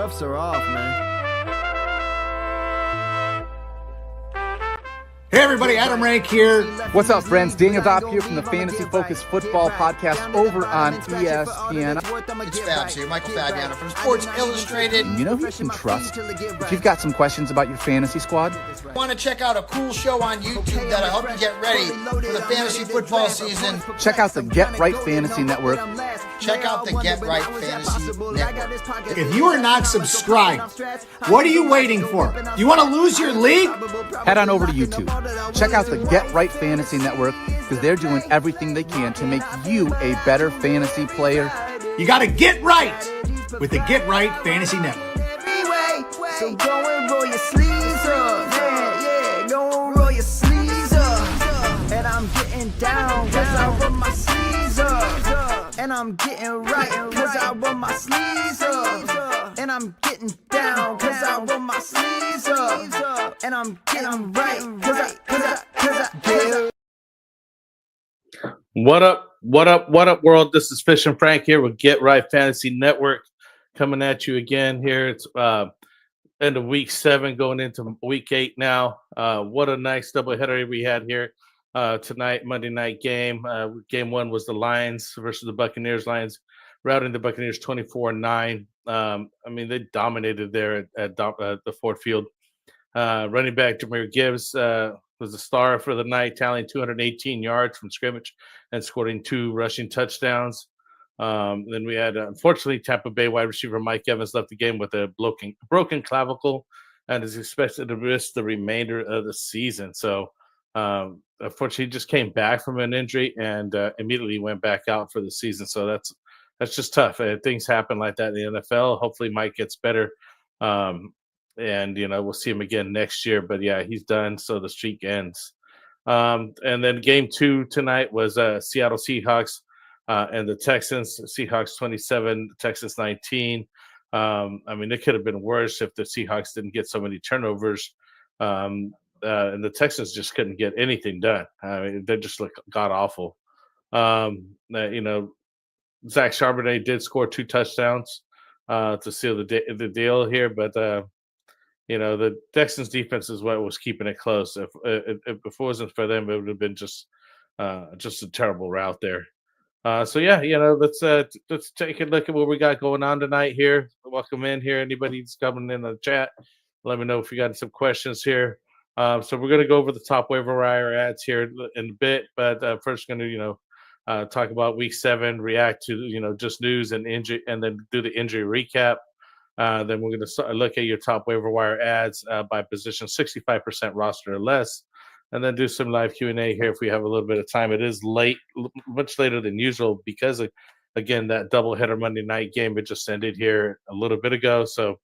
cuffs are off, man. Hey everybody, Adam Rank here. What's up, friends? Daniel Dopp here from the Fantasy Focused Football Podcast over on ESPN. It's Fabs here, Michael Fabiano from Sports Illustrated. You know who you can trust if you've got some questions about your fantasy squad? Want to check out a cool show on YouTube that'll help you get ready for the fantasy football season? Check out the Get Right Fantasy Network. Check out the Get Right Fantasy Network. If you are not subscribed, what are you waiting for? You want to lose your league? Head on over to YouTube. Check out the Get Right Fantasy Network because they're doing everything they can to make you a better fantasy player. You got to get right with the Get Right Fantasy Network. So go and roll your sleeves up. Yeah, go and roll your sleeves up. And I'm getting down cause I roll my sleeves up. And I'm getting right cause I roll my sleeves up. And I'm getting down cause I roll my sleeves up. And I'm getting right cause I get. What up, world? This is FishnFrank here with Get Right Fantasy Network coming at you again here. It's end of week 7 going into week 8 now. What a nice doubleheader we had here tonight, Monday night game. Game 1 was the Lions versus the Buccaneers. Lions routing the Buccaneers 24-9. I mean, they dominated there at the Ford Field. Running back Jahmyr Gibbs was the star for the night, tallying 218 yards from scrimmage and scoring 2 rushing touchdowns. Then we had, unfortunately, Tampa Bay wide receiver Mike Evans left the game with a broken clavicle and is expected to miss the remainder of the season. So, unfortunately, he just came back from an injury and immediately went back out for the season. So that's just tough. Things happen like that in the NFL. Hopefully, Mike gets better. And, we'll see him again next year. But, yeah, he's done, so the streak ends. And then game 2 tonight was Seattle Seahawks and the Texans. Seahawks 27, Texans 19. I mean, it could have been worse if the Seahawks didn't get so many turnovers. And the Texans just couldn't get anything done. I mean, they just god-awful. Zach Charbonnet did score 2 touchdowns to seal the deal here, but the Texans defense is what was keeping it close. If it wasn't for them, it would have been just a terrible route there. Let's take a look at what we got going on tonight here. Welcome in here. Anybody that's coming in the chat, let me know if you got some questions here. So we're going to go over the top waiver wire ads here in a bit, but first going to talk about week 7, react to just news and injury, and then do the injury recap. Then we're going to look at your top waiver wire ads by position, 65% roster or less, and then do some live Q&A here if we have a little bit of time. It is late, much later than usual because, again, that doubleheader Monday night game, it just ended here a little bit ago. So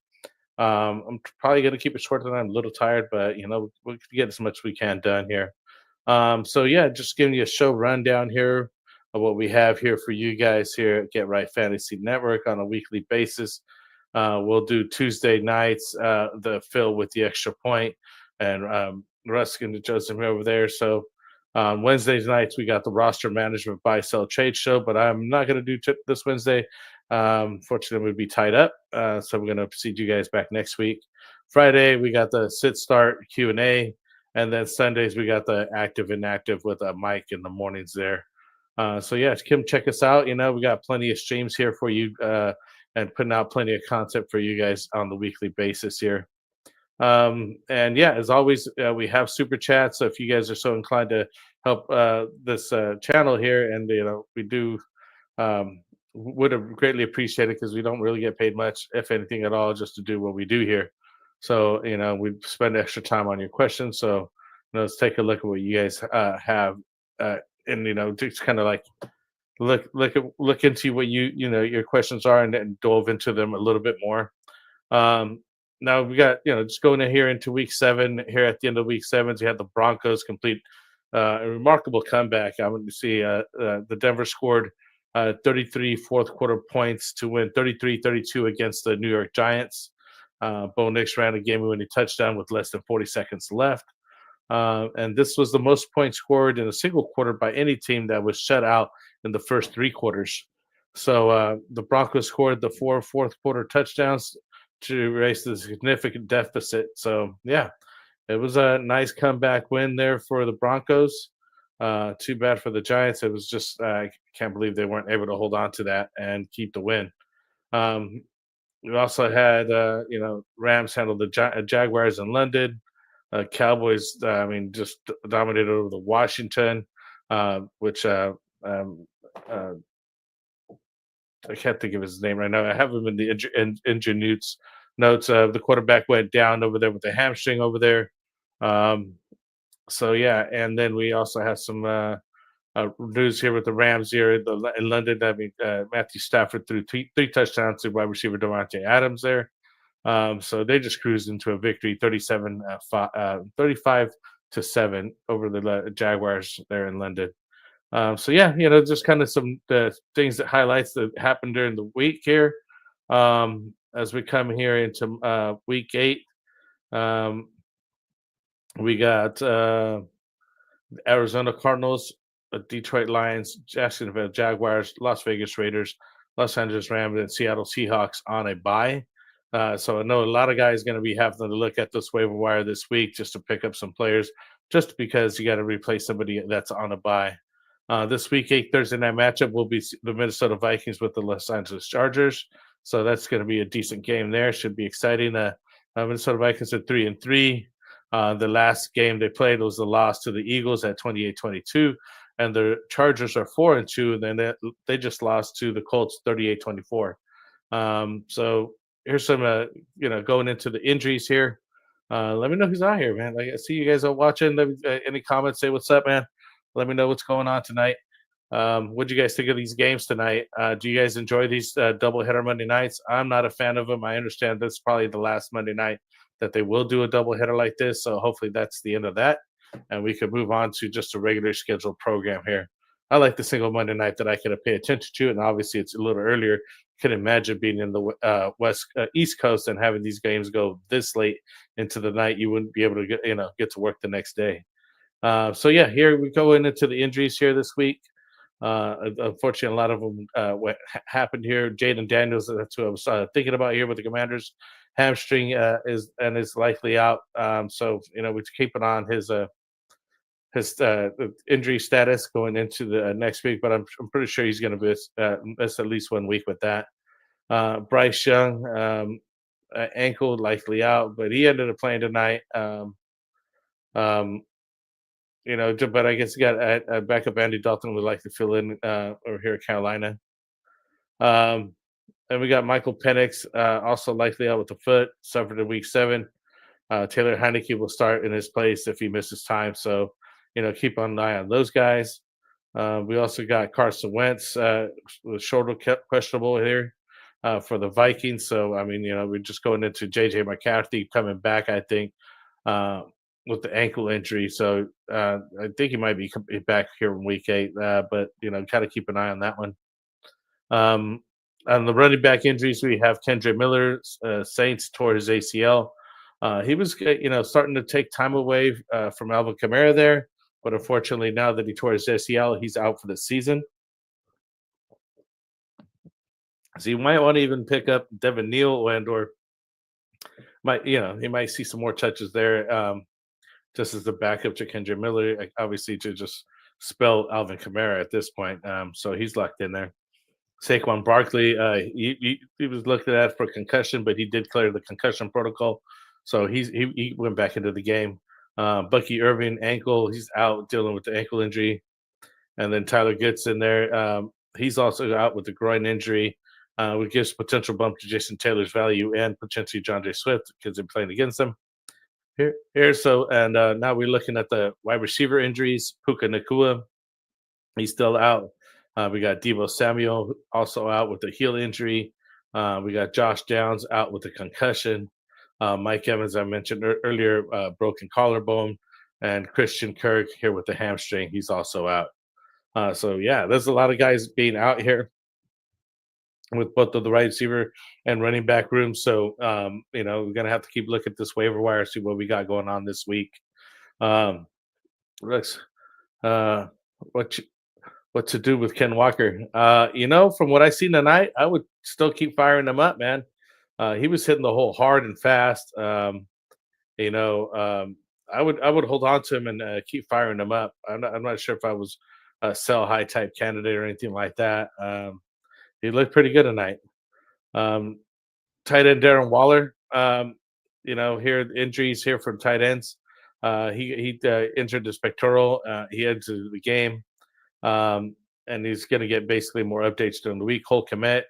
I'm probably going to keep it short tonight. I'm a little tired, but, we'll get as much as we can done here. Just giving you a show rundown here of what we have here for you guys here at Get Right Fantasy Network on a weekly basis. We'll do Tuesday nights, the Phil with the extra point, and Ruskin and Joseph over there. So Wednesdays nights, we got the roster management buy, sell, trade show, but I'm not going to do this Wednesday. Fortunately, we'd be tied up. So we're going to see you guys back next week. Friday, we got the sit start Q&A. And then Sundays, we got the active inactive with Mike in the mornings there. Come check us out. We got plenty of streams here for you and putting out plenty of content for you guys on the weekly basis here. As always, we have super chats. So if you guys are so inclined to help this channel here, and we do would have greatly appreciated because we don't really get paid much, if anything at all, just to do what we do here. So we spend extra time on your questions. So let's take a look at what you guys have, and just kind of like look into what your questions are and dove into them a little bit more. Now we got just going in here into week 7. Here at the end of week 7, we had the Broncos complete a remarkable comeback. I want to see the Denver scored 33 fourth quarter points to win 33-32 against the New York Giants. Bo Nix ran a game-winning touchdown with less than 40 seconds left. And this was the most points scored in a single quarter by any team that was shut out in the first 3 quarters. So the Broncos scored the 4 fourth quarter touchdowns to erase the significant deficit. So yeah, it was a nice comeback win there for the Broncos. Too bad for the Giants. It was just I can't believe they weren't able to hold on to that and keep the win. Um, we also had Rams handle the Jaguars in London. Cowboys, just dominated over the Washington, which um, uh, I can't think of his name right now. I have him in the injury notes. The quarterback went down over there with the hamstring over there. So yeah, and then we also have some news here with the Rams here in London. Matthew Stafford threw three touchdowns to wide receiver Davante Adams there. So they just cruised into a victory, 35-7 over the Jaguars there in London. So yeah, just kind of some things that highlights that happened during the week here. As we come here into week 8, we got Arizona Cardinals, Detroit Lions, Jacksonville Jaguars, Las Vegas Raiders, Los Angeles Rams, and Seattle Seahawks on a bye. So I know a lot of guys going to be having to look at this waiver wire this week just to pick up some players, just because you got to replace somebody that's on a bye. This week 8 Thursday night matchup will be the Minnesota Vikings with the Los Angeles Chargers. So that's going to be a decent game there. Should be exciting. Minnesota Vikings are 3-3. The last game they played was the loss to the Eagles at 28-22, and the Chargers are 4-2, and then they just lost to the Colts 38-24. So here's some, going into the injuries here. Let me know who's out here, man. I see you guys are watching. Any comments? Say what's up, man. Let me know what's going on tonight. What do you guys think of these games tonight? Do you guys enjoy these doubleheader Monday nights? I'm not a fan of them. I understand this is probably the last Monday night that they will do a doubleheader like this, so hopefully that's the end of that, and we could move on to just a regular scheduled program here. I like the single Monday night that I can pay attention to, and obviously it's a little earlier. Can imagine being in the East Coast and having these games go this late into the night. You wouldn't be able to get to work the next day. So yeah, here we go into the injuries here this week. Unfortunately, a lot of them what happened here. Jaden Daniels, that's who I was thinking about here with the Commanders. Hamstring is likely out. So we keep an eye on his injury status going into the next week, but I'm pretty sure he's going to miss at least 1 week with that. Bryce Young, ankle likely out, but he ended up playing tonight. But I guess he got a backup. Andy Dalton would like to fill in over here at Carolina. And we got Michael Penix, also likely out with the foot, suffered in week 7. Taylor Heineke will start in his place if he misses time. So, keep an eye on those guys. We also got Carson Wentz with shoulder questionable here for the Vikings. So, we're just going into J.J. McCarthy coming back, I think, with the ankle injury. So I think he might be back here in week 8, but, kind of keep an eye on that one. On the running back injuries, we have Kendre Miller, Saints tore his ACL. He was, starting to take time away from Alvin Kamara there, but unfortunately, now that he tore his ACL, he's out for the season. So you might want to even pick up Devin Neal or he might see some more touches there, just as the backup to Kendre Miller, obviously to just spell Alvin Kamara at this point. So he's locked in there. Saquon Barkley, he was looked at for concussion, but he did clear the concussion protocol, so he went back into the game. Bucky Irving, ankle, he's out dealing with the ankle injury, and then Tyler Goodson there, he's also out with the groin injury, which gives potential bump to Jason Taylor's value and potentially John J. Swift because they're playing against them. Now we're looking at the wide receiver injuries. Puka Nacua, he's still out. We got Deebo Samuel also out with a heel injury. We got Josh Downs out with a concussion. Mike Evans, I mentioned earlier, broken collarbone. And Christian Kirk here with the hamstring. He's also out. So, yeah, there's a lot of guys being out here with both of the wide receiver and running back room. So, we're going to have to keep looking at this waiver wire, see what we got going on this week. Rex, what to do with Ken Walker? From what I seen tonight, I would still keep firing him up, man. He was hitting the hole hard and fast. You know, I would hold on to him and keep firing him up. I'm not sure if I was a sell high type candidate or anything like that. He looked pretty good tonight. Tight end Darren Waller. You know, here injuries here from tight ends. He injured his pectoral. He exited the game, and he's going to get basically more updates during the week. Cole Kmet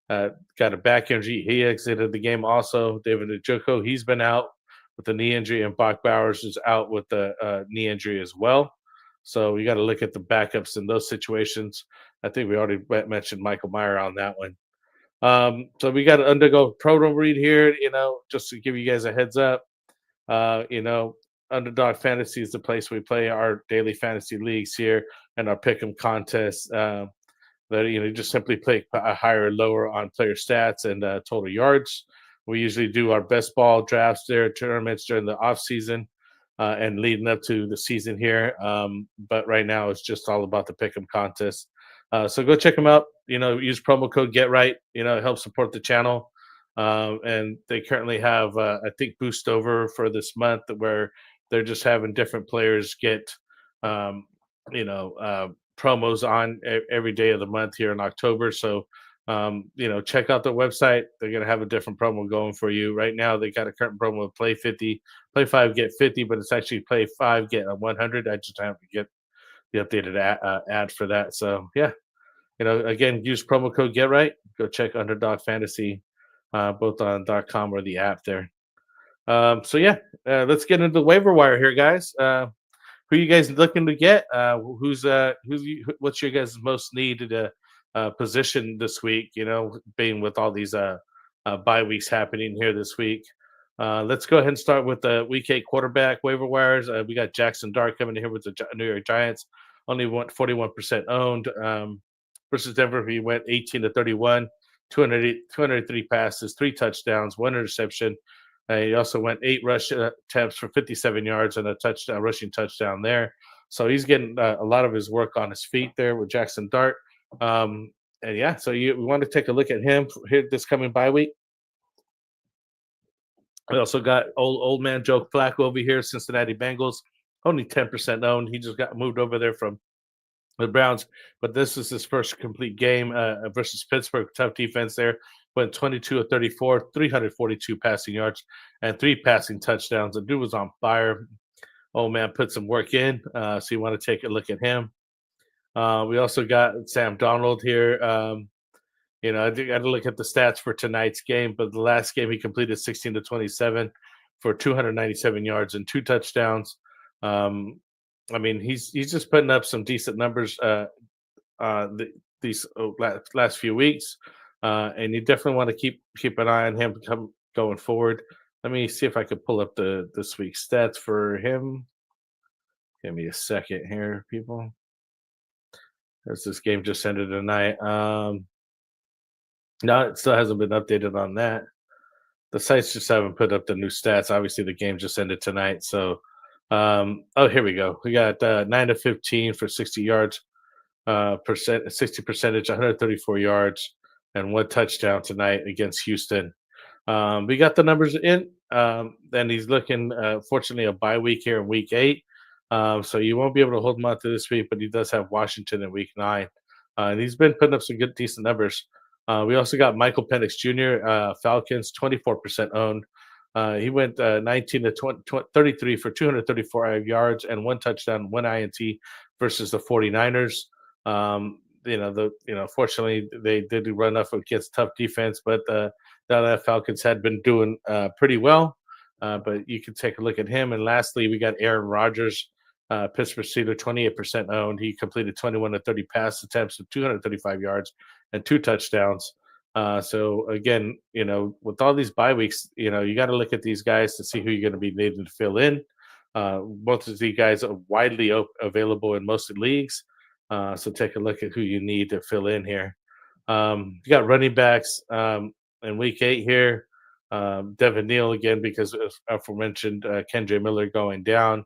got a back injury. He exited the game also. David Njoku, he's been out with the knee injury, and Bach Bowers is out with the knee injury as well. So you got to look at the backups in those situations. I think we already mentioned Michael Meyer on that one. So we got to undergo proto read here, you know, just to give you guys a heads up. You know, Underdog Fantasy is the place we play our daily fantasy leagues here and our pick'em contests. That, you know, just simply play a higher or lower on player stats and total yards. We usually do our best ball drafts there, tournaments during the off season and leading up to the season here. But right now it's just all about the pick'em contest. So go check them out. You know, use promo code GetRight. You know, it helps support the channel. And they currently have, I think, Boost Over for this month where they're just having different players get, you know, promos on every day of the month here in October. So, you know, check out their website. They're going to have a different promo going for you. Right now, they got a current promo of play 50, play 5, get 50, but it's actually play 5, get a 100. I just have to get the updated ad for that. So, yeah. You know, again, use promo code GetRight. Go check Underdog Fantasy, both on .com or the app there. So yeah, let's get into the waiver wire here, guys. Who you guys looking to get? What's your guys' most needed position this week? You know, being with all these bye weeks happening here this week. Let's go ahead and start with the week 8 quarterback waiver wires. We got Jackson Dart coming in here with the New York Giants, only 41% owned. Versus Denver, he went 18-31, 203 passes, 3 touchdowns, 1 interception. He also went 8 rush attempts for 57 yards and a touchdown, rushing touchdown there. So he's getting a lot of his work on his feet there with Jackson Dart. And yeah, so we want to take a look at him here this coming bye week. We also got old man Joe Flacco over here, Cincinnati Bengals, only 10% owned. He just got moved over there from the Browns, but this is his first complete game versus Pittsburgh. Tough defense there. Went 22 of 34, 342 passing yards, and 3 passing touchdowns. The dude was on fire. Oh, man, put some work in. So you want to take a look at him. We also got Sam Darnold here. You know, I got to look at the stats for tonight's game, but the last game he completed 16-27 for 297 yards and 2 touchdowns. I mean, he's just putting up some decent numbers these last few weeks, and you definitely want to keep an eye on him going forward. Let me see if I could pull up this week's stats for him. Give me a second here, people. As this game just ended tonight. No, it still hasn't been updated on that. The sites just haven't put up the new stats. Obviously, the game just ended tonight, so. Oh, here we go. We got 9-15 for 60 yards, 60 percentage, 134 yards, and 1 touchdown tonight against Houston. We got the numbers in, and he's looking, fortunately, a bye week here in week 8. So you won't be able to hold him out to this week, but he does have Washington in week 9. And he's been putting up some good, decent numbers. We also got Michael Penix Jr., Falcons, 24% owned. He went 19-33 for 234 yards and 1 touchdown, 1 INT versus the 49ers. Fortunately, they did run up against tough defense, but the Falcons had been doing pretty well. But you can take a look at him. And lastly, we got Aaron Rodgers, Pittsburgh Steelers, 28% owned. He completed 21 of 30 pass attempts with 235 yards and 2 touchdowns. So again, you know, with all these bye weeks, you know, you got to look at these guys to see who you're going to be needing to fill in. Both of these guys are widely available in most leagues. So take a look at who you need to fill in here. You got running backs in week 8 here. Devin Neal again, because of aforementioned Kendre Miller going down.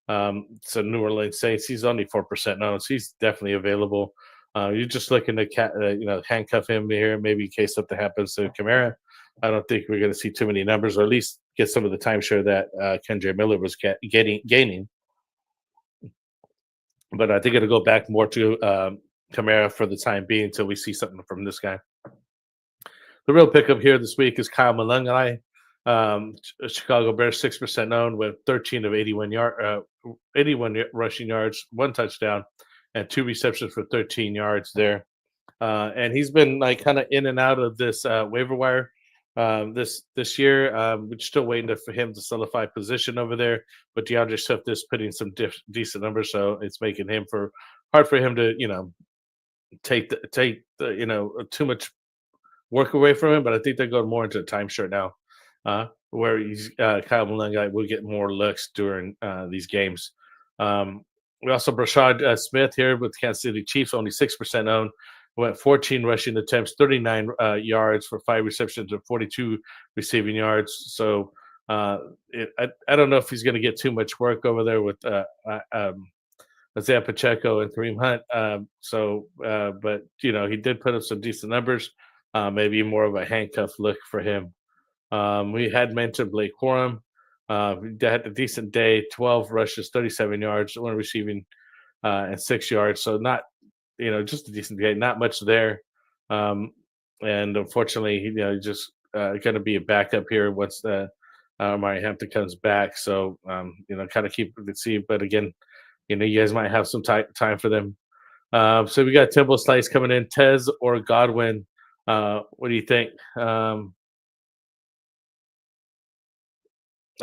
So New Orleans Saints, he's only 4% owned, so he's definitely available. You're just looking to handcuff him here, maybe in case something happens to Kamara. I don't think we're going to see too many numbers, or at least get some of the timeshare that Kendre Miller was gaining. But I think it'll go back more to Kamara for the time being until we see something from this guy. The real pickup here this week is Kyle Malungai, Chicago Bears, 6% owned with 13 of 81 rushing yards, 1 touchdown, and 2 receptions for 13 yards there. And he's been like kind of in and out of this waiver wire this year. We're still waiting for him to solidify position over there. But DeAndre Swift is putting some decent numbers, so it's making him hard for him to take the too much work away from him. But I think they're going more into a timeshare now, where he's Kyle Malungai will get more looks during these games. We also Brashad Smith here with Kansas City Chiefs, only 6% owned. Went 14 rushing attempts, 39 yards for 5 receptions and 42 receiving yards. So I don't know if he's going to get too much work over there with Isaiah Pacheco and Kareem Hunt. But he did put up some decent numbers. Maybe more of a handcuff look for him. We had mentioned Blake Corum. He had a decent day, 12 rushes, 37 yards, 1 receiving, and 6 yards. So not, just a decent day, not much there. And unfortunately, just going to be a backup here once Mari Hampton comes back. So, kind of keep it see. But again, you guys might have some time for them. So we got Timbo Slice coming in, Tez or Godwin. What do you think? I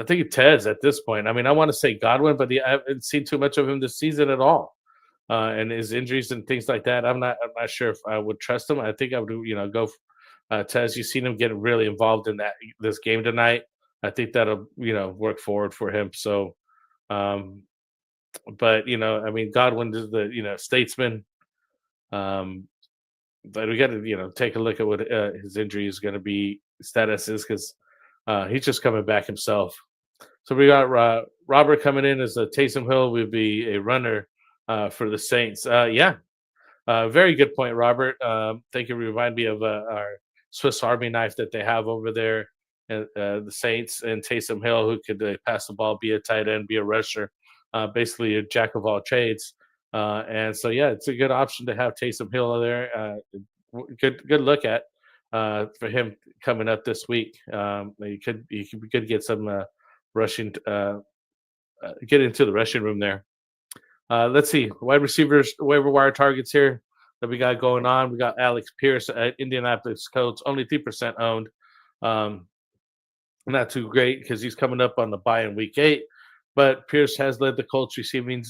think it's Tez at this point. I mean, I want to say Godwin, but I haven't seen too much of him this season at all. And his injuries and things like that, I'm not sure if I would trust him. I think I would, go Tez. You've seen him get really involved in this game tonight. I think that'll, work forward for him. So, but Godwin is the statesman. But we got to take a look at what his injury is going to be status is, because he's just coming back himself. So we got Robert coming in as a Taysom Hill would be a runner for the Saints. Very good point, Robert. Thank you. Remind me of our Swiss Army knife that they have over there, the Saints, and Taysom Hill, who could pass the ball, be a tight end, be a rusher, basically a jack of all trades. And so, it's a good option to have Taysom Hill there. Good look at for him coming up this week. You could get some rushing, get into the rushing room there. Let's see, wide receivers, waiver wire targets here that we got going on. We got Alex Pierce at Indianapolis Colts, only 3% owned. Not too great because he's coming up on the bye in week 8. But Pierce has led the Colts receiving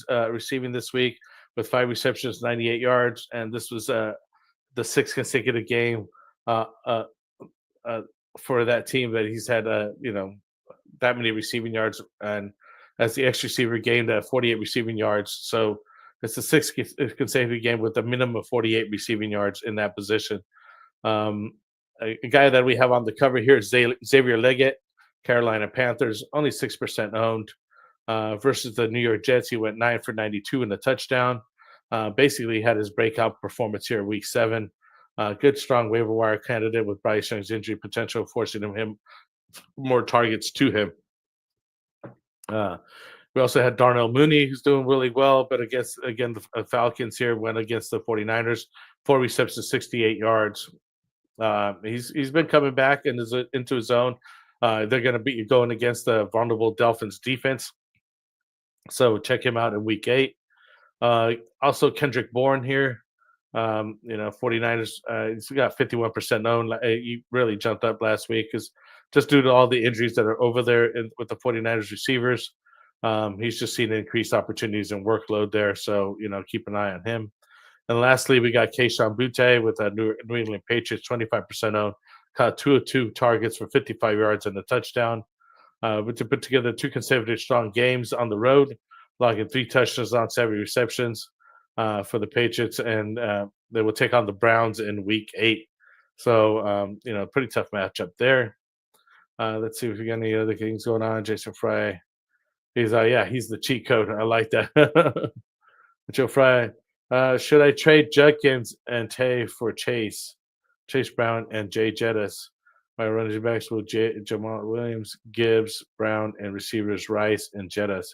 this week with 5 receptions, 98 yards, and this was the 6th consecutive game for that team that he's had that many receiving yards, and as the X receiver gained 48 receiving yards. So it's the 6th consecutive game with a minimum of 48 receiving yards in that position. A guy that we have on the cover here is Xavier Leggett, Carolina Panthers, only 6% owned. Versus the New York Jets, he went 9 for 92 in the touchdown. Basically had his breakout performance here in week 7. Good, strong waiver wire candidate with Bryce Young's injury potential, forcing him more targets to him. We also had Darnell Mooney, who's doing really well, but the Falcons here went against the 49ers, 4 receptions, 68 yards. He's been coming back and is into his own. They're going to be going against the vulnerable Dolphins defense. So check him out in week 8. Also Kendrick Bourne here. 49ers, he's got 51% owned. He really jumped up last week because just due to all the injuries that are over there with the 49ers receivers. He's just seen increased opportunities and workload there. So, keep an eye on him. And lastly, we got Kayshon Boutte with New England Patriots, 25% owned. Caught 2 of 2 targets for 55 yards and a touchdown. But to put together 2 consecutive strong games on the road, logging 3 touchdowns on 7 receptions for the Patriots, and they will take on the Browns in week 8. So, pretty tough matchup there. Let's see if we got any other things going on. Jason Fry, he's the cheat code. I like that. Joe Fry, should I trade Judkins and Tay for Chase Brown, and Jay Jettis? My running backs will Jamal Williams, Gibbs, Brown, and receivers Rice and Jettas.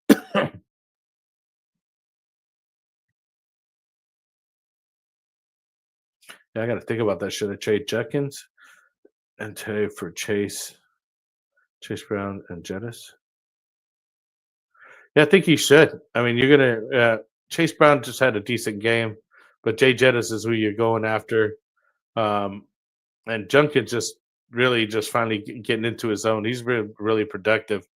Yeah, I got to think about that. Should I trade Judkins and trade for Chase Brown, and Jettas? Yeah, I think you should. I mean, you're gonna Chase Brown just had a decent game, but Jay Jettas is who you're going after. And Junkins just really just finally getting into his own. He's really productive,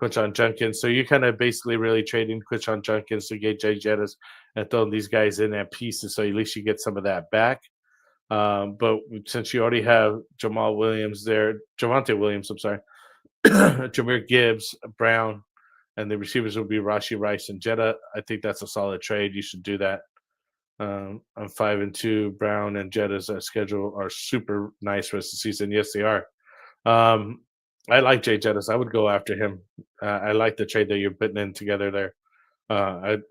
Quinchon Junkins. So you're kind of basically really trading Quinchon Junkins to get Jay Jettas and throwing these guys in at pieces, so at least you get some of that back. But since you already have Jamal Williams there, Javonte Williams, I'm sorry, Jameer Gibbs, Brown, and the receivers will be Rashi Rice and Jetta. I think that's a solid trade. You should do that. I'm 5-2. Brown and Jetta's schedule are super nice for the season. Yes, they are. I like Jay Jettas. I would go after him. I like the trade that you're putting in together there. I'd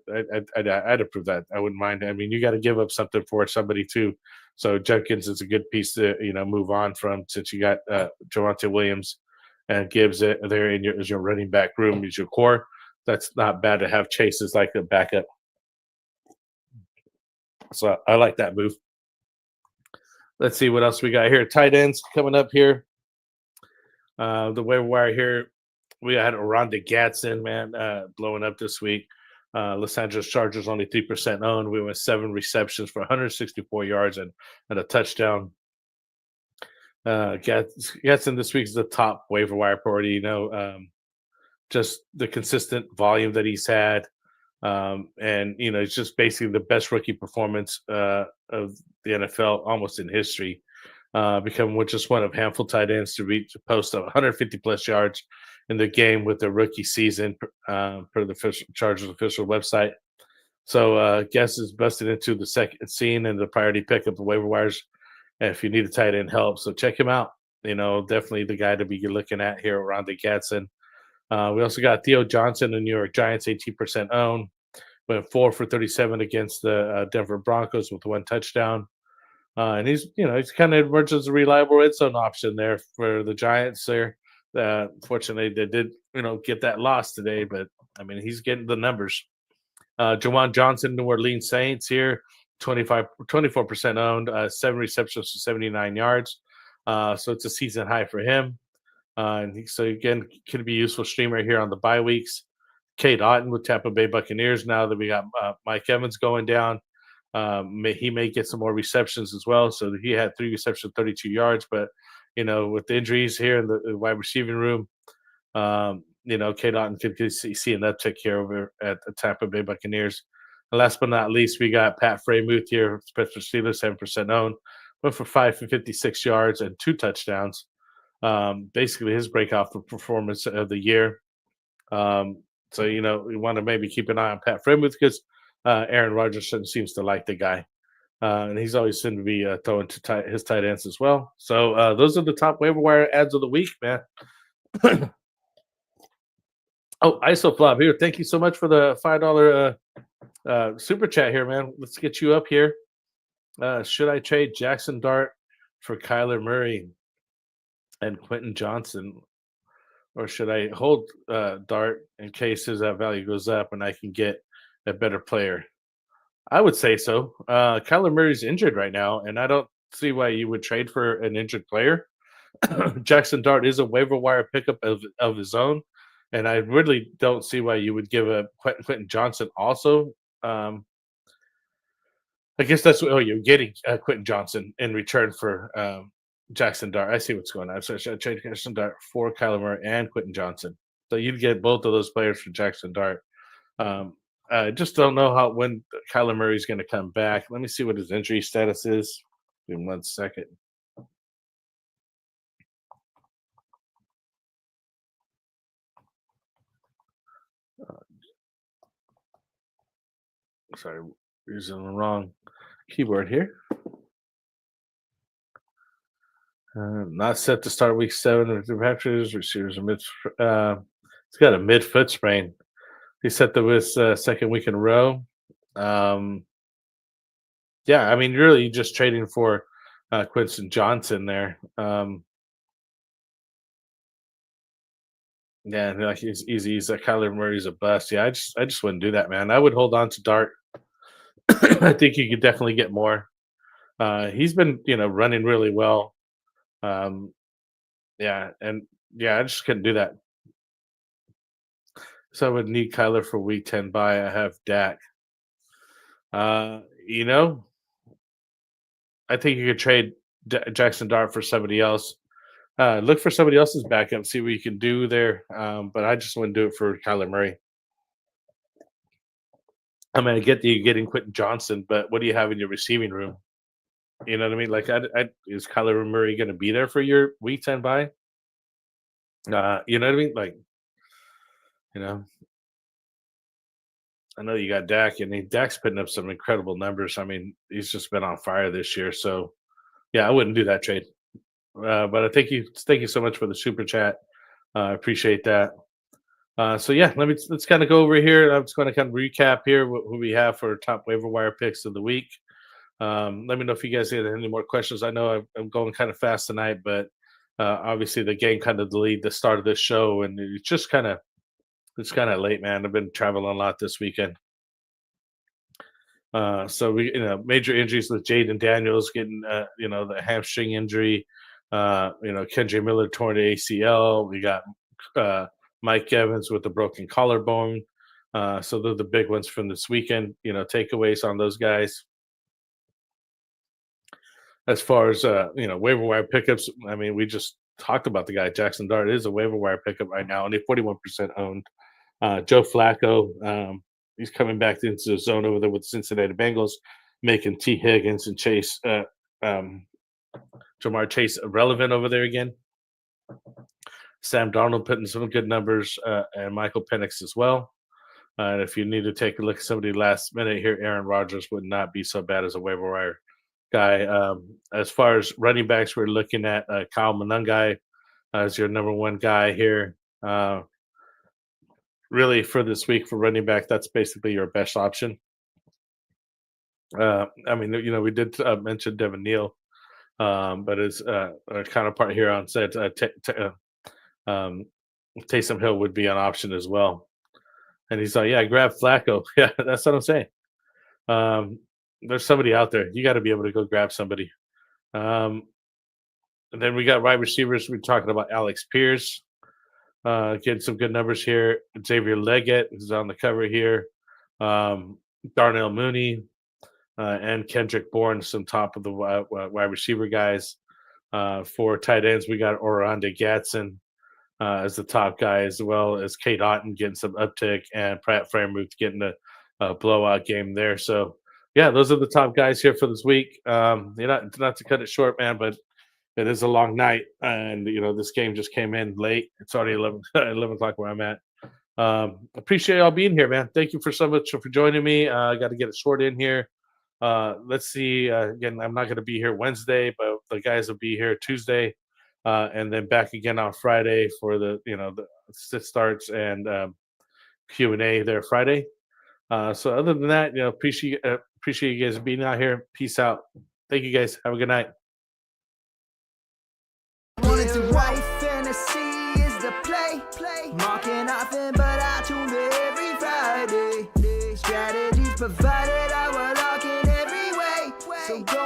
approve that. I wouldn't mind. I mean, you got to give up something for somebody too. So Jenkins is a good piece to move on from, since you got Javonte Williams and Gibbs there in your running back room as your core. That's not bad to have Chase as like a backup. So I like that move. Let's see what else we got here. Tight ends coming up here. The waiver wire here, we had Rhonda Gatson, man, blowing up this week. Los Angeles Chargers only 3% owned. We went 7 receptions for 164 yards and a touchdown. Gatson this week is the top waiver wire priority. Just the consistent volume that he's had. And it's just basically the best rookie performance of the NFL almost in history, becoming just one of handful tight ends to post 150 plus yards in the game with the rookie season per the Chargers official website. So Guess is busted into the second scene and the priority pick of the waiver wires. And if you need a tight end help, so check him out. Definitely the guy to be looking at here around the Gatson. We also got Theo Johnson, the New York Giants, 18% owned. Went 4 for 37 against the Denver Broncos with 1 touchdown. And he's kind of emerged as a reliable red zone option there for the Giants there. Fortunately, they did, get that loss today, but I mean, he's getting the numbers. Jawan Johnson, New Orleans Saints here, 24% owned, 7 receptions for 79 yards. So it's a season high for him. So again, could be a useful streamer here on the bye weeks. Kate Otten with Tampa Bay Buccaneers. Now that we got Mike Evans going down, he may get some more receptions as well. So he had 3 receptions, 32 yards. But with the injuries here in the wide receiving room, Kate Otten could see an uptick here over at the Tampa Bay Buccaneers. And last but not least, we got Pat Freiermuth here, Pittsburgh Steelers, 7% owned. Went for 5 for 56 yards and 2 touchdowns. Basically his breakout performance of the year. So we want to maybe keep an eye on Pat Freiermuth because Aaron Rodgers seems to like the guy, and he's always seemed to be throwing to his tight ends as well. So those are the top waiver wire ads of the week, man. Oh, IsoFlop here. Thank you so much for the $5 super chat here, man. Let's get you up here. Should I trade Jackson Dart for Kyler Murray and Quentin Johnson, or should I hold Dart in case his value goes up and I can get a better player? I would say so. Kyler Murray's injured right now, and I don't see why you would trade for an injured player. Jackson Dart is a waiver wire pickup of his own, and I really don't see why you would give a Quentin Johnson also. I guess that's what you're getting, Quentin Johnson in return for Jackson Dart. I see what's going on. So I should trade Jackson Dart for Kyler Murray and Quentin Johnson. So you'd get both of those players for Jackson Dart. I just don't know when Kyler Murray's going to come back. Let me see what his injury status is. Give me 1 second. Sorry, using the wrong keyboard here. Not set to start week 7 of the Raptors. Receivers he's got a mid-foot sprain. He set this second week in a row. Yeah, I mean, really just trading for Quinton Johnson there. Yeah, like he's easy. He's like Kyler Murray's a bust. Yeah, I just wouldn't do that, man. I would hold on to Dart. I think you could definitely get more. He's been, running really well. Um, yeah, and yeah, I just couldn't do that. So I would need Kyler for week 10 bye. I have Dak. Uh, you know, I think you could trade Jackson Dart for somebody else. Look for somebody else's backup, see what you can do there. But I just wouldn't do it for Kyler Murray. I mean, I get that you're getting Quentin Johnson, but what do you have in your receiving room? You know what I mean? Like, is Kyler Murray going to be there for your week 10 bye? You know what I mean? Like, you know, I know you got Dak, and Dak's putting up some incredible numbers. I mean, he's just been on fire this year. So, yeah, I wouldn't do that trade. But I thank you so much for the super chat. I appreciate that. So yeah, let's kind of go over here. I'm just going to kind of recap here who we have for top waiver wire picks of the week. Let me know if you guys have any more questions. I know I'm going kind of fast tonight, but obviously the game kind of delayed the start of this show, and it's kind of late, man. I've been traveling a lot this weekend. So we, major injuries with Jaden Daniels getting, the hamstring injury. Kendra Miller torn the ACL. We got Mike Evans with the broken collarbone. So they're the big ones from this weekend. Takeaways on those guys. As far as waiver wire pickups, I mean, we just talked about the guy. Jackson Dart is a waiver wire pickup right now, only 41% owned. Joe Flacco, he's coming back into the zone over there with the Cincinnati Bengals, making T. Higgins and Jamar Chase relevant over there again. Sam Darnold putting some good numbers, and Michael Penix as well. And if you need to take a look at somebody last minute here, Aaron Rodgers would not be so bad as a waiver wire guy. As far as running backs, we're looking at Kyle Monangai as your number one guy here. Really, for this week for running back, that's basically your best option. I mean, we did mention Devin Neal, but his counterpart here on set, Taysom Hill would be an option as well. And he's like, yeah, grab Flacco. Yeah, that's what I'm saying. There's somebody out there. You got to be able to go grab somebody. And then we got wide receivers. We're talking about Alex Pierce. Getting some good numbers here. Xavier Leggett is on the cover here. Darnell Mooney and Kendrick Bourne, some top of the wide receiver guys. For tight ends, we got Oronde Gadsden as the top guy, as well as Kate Otten getting some uptick, and Pratt Freiermuth getting a blowout game there. So, yeah, those are the top guys here for this week. Not to cut it short, man, but it is a long night, and this game just came in late. It's already 11 o'clock where I'm at. Appreciate y'all being here, man. Thank you so much for joining me. I got to get it short in here. Let's see. Again, I'm not going to be here Wednesday, but the guys will be here Tuesday, and then back again on Friday for the sit starts and Q&A there Friday. So other than that, appreciate you guys being out here. Peace out. Thank you guys. Have a good night. White fantasy is the play. Marking often, but I tune every Friday. Strategies provided, I will lock in every way. So go